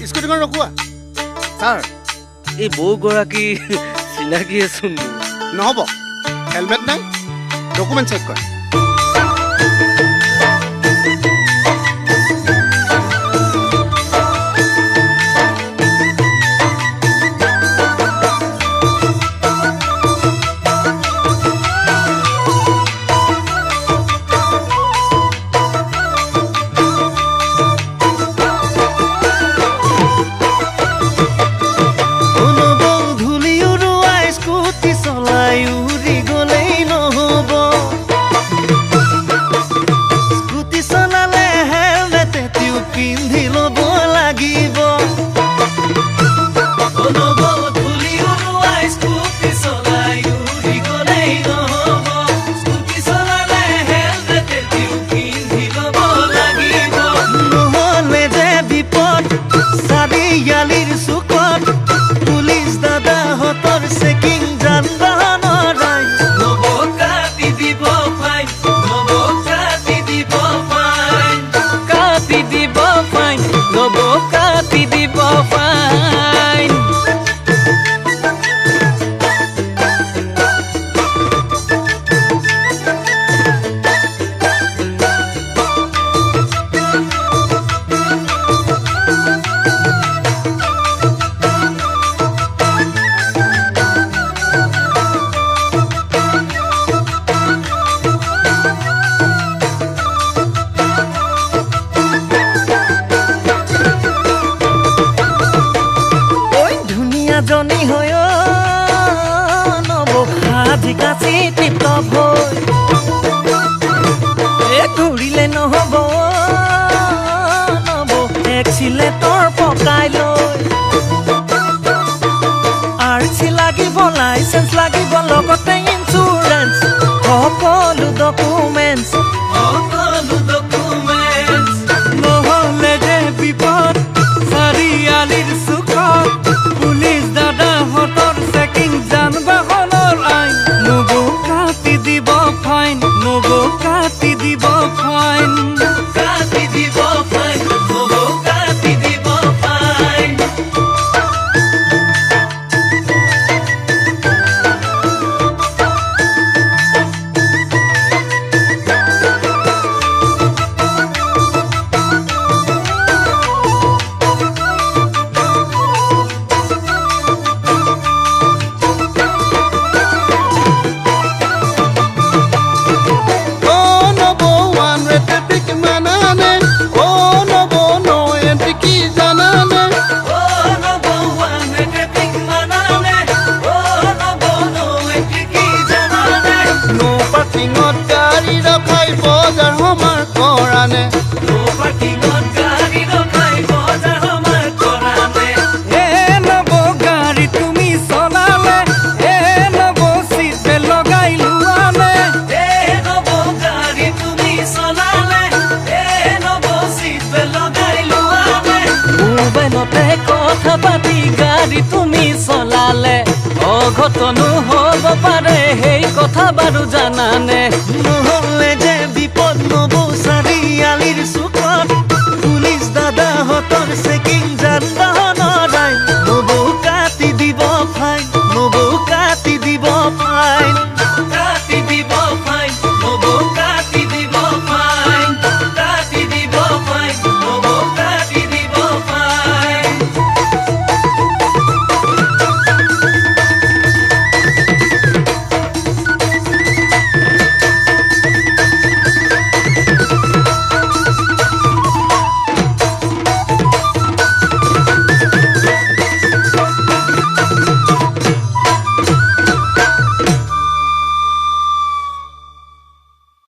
স্কুটিখন ৰখোৱা। ছাৰ এই বৌগৰাকী চিনাকিয়েচোন নহ'ব, হেলমেট নাই, ডকুমেণ্ট চেক কৰা। ঘূৰিলে নহ'ব এক্সিলেটৰ পকাই লৈ আৰচি লাগিব, লাইচেন্স লাগিব, লগতে ইঞ্চুৰেঞ্চ, সকলো ডকুমেণ্টছ নহ'লে যে বিপদ চাৰিআলিৰ চুকত পুলিচ দাদাহঁতৰ চেকিং যান বাহনৰ আইন নগো কাটি দিব ফাইন, নগো কাটি দিব ফাইন, কাটি দিব ফাইন, নগো কাটি দিব ফাইন। কথা পাতি গাড়ী তুমি চলালে অঘটনো হ'ব পাৰে, সেই কথা বাৰু জানানে?